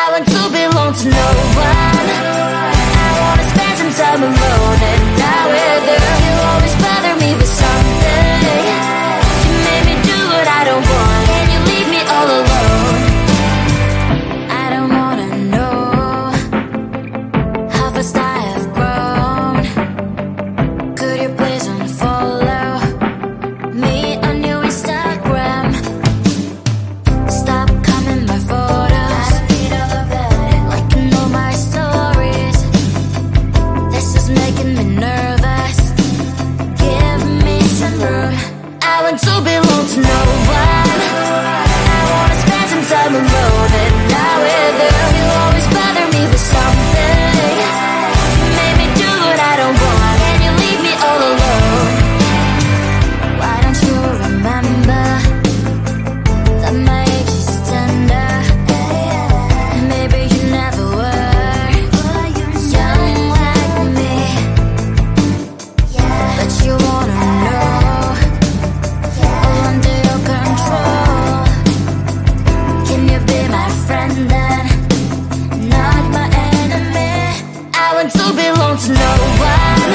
I want to belong to no one. I wanna spend some time alone and die with her. You always bother me with something. You made me do what I don't want, and you leave me all alone. I don't wanna know how fast I have grown. Could you please unfollow me on your Instagram? Stop coming my photos, liking all my stories. This is making me nervous. Give me some room. I want to belong to no one. I wanna spend some time alone and not with her. You always bother me with something. You made me do what I don't want, and you leave me all alone. Why don't you remember that my age is tender? Maybe you never were young like me, but you wanna know all under your control. Can you be my friend then, not my enemy? I want to belong to no one.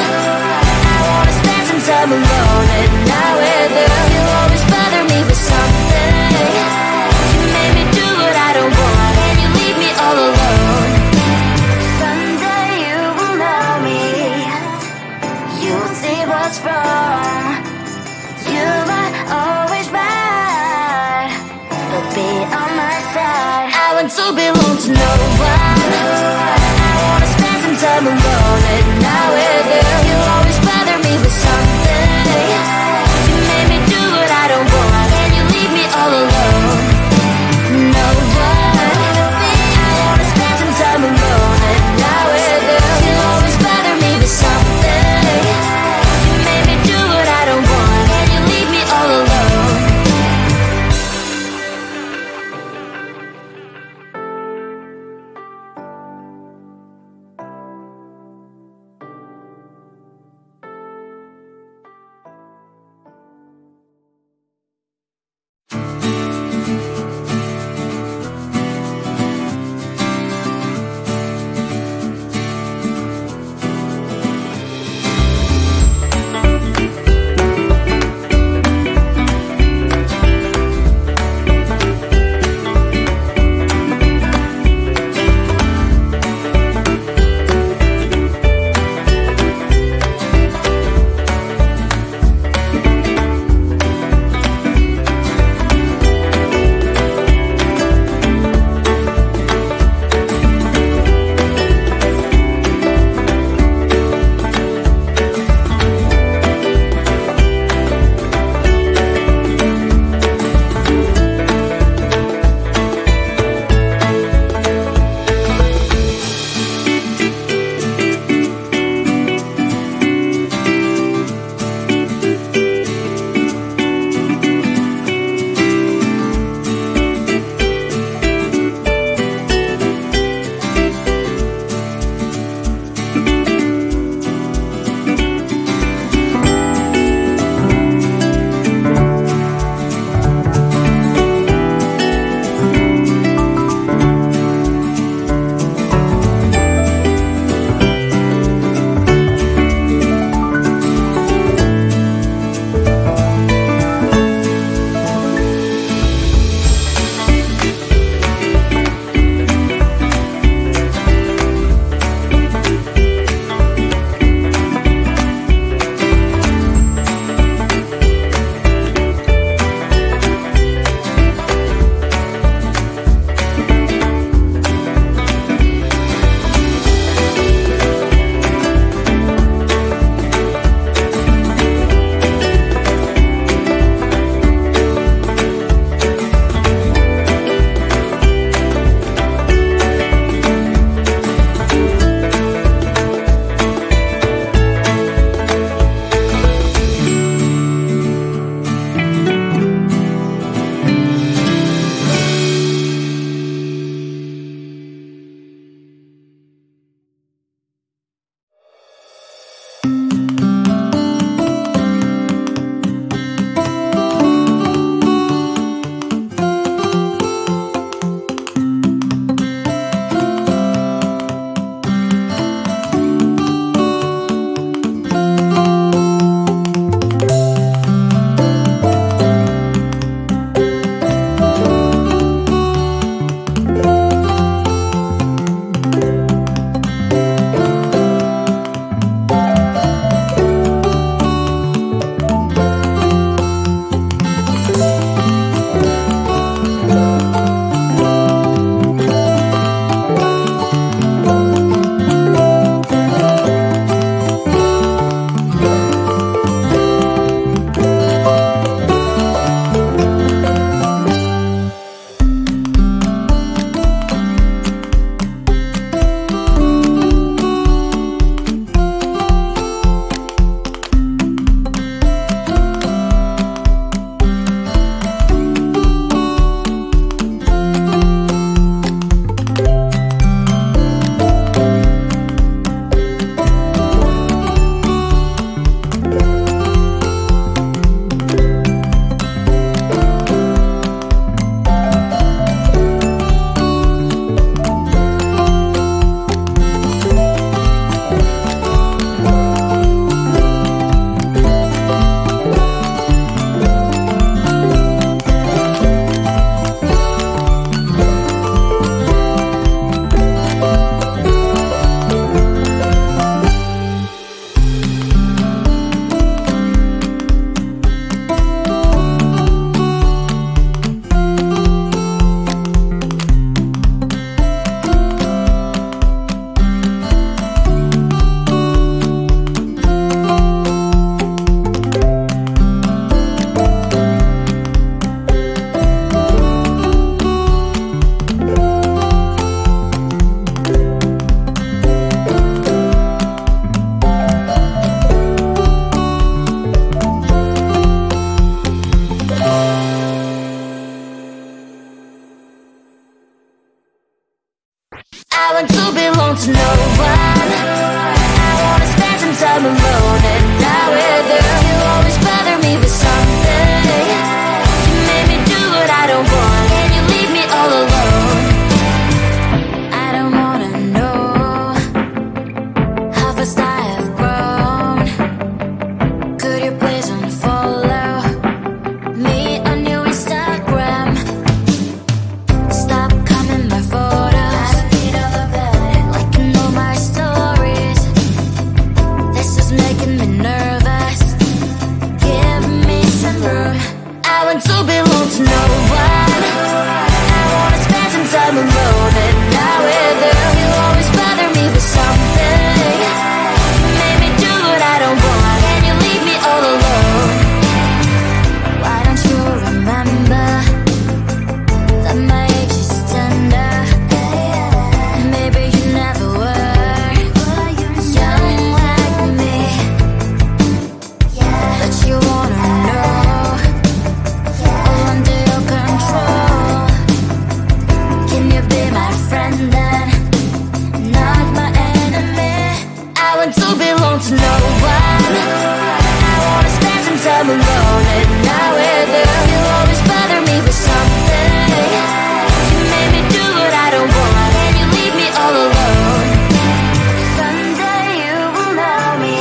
I wanna spend some time alone and not with her. You always bother me with something. You made me do what I don't want, and you leave me all alone. Someday you will know me. You'll see what's wrong. You might always right, but be on my side. I want to belong to no one. I wanna spend some time alone and not with her. You always bother me with something. You made me do what I don't want, and you leave me all alone. No one. I wanna spend some time alone and not with her. You always bother me with something. You made me do what I don't want, and you leave me all alone. I want to belong to no one. I wanna spend some time alone and not with you. You always bother me with something. You made me do what I don't want, and you leave me all alone. I don't wanna know how fast I have grown. Could you please unfollow me on your Instagram? Stop coming my photos, liking all my stories. This is making me nervous. Give me some room. I want to belong to no one. I wanna spend some time alone and not with you. You always bother me with something. You made me do what I don't want, and you leave me all alone. Why don't you remember that my age is tender? Maybe you never were young like me, but you wanna know all under your control. Can you be my friend then, not my enemy? I want to belong to no one. I wanna spend some time alone and not with you. You always bother me with something. You made me do what I don't want, and you leave me all alone. Someday you will know me.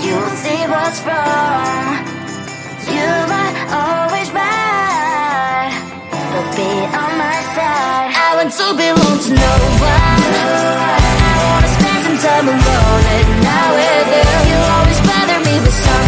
You'll see what's wrong. You might always right, but be on my side. I want to belong to no one. I wanna spend some time alone and not with you. You always bother me with something.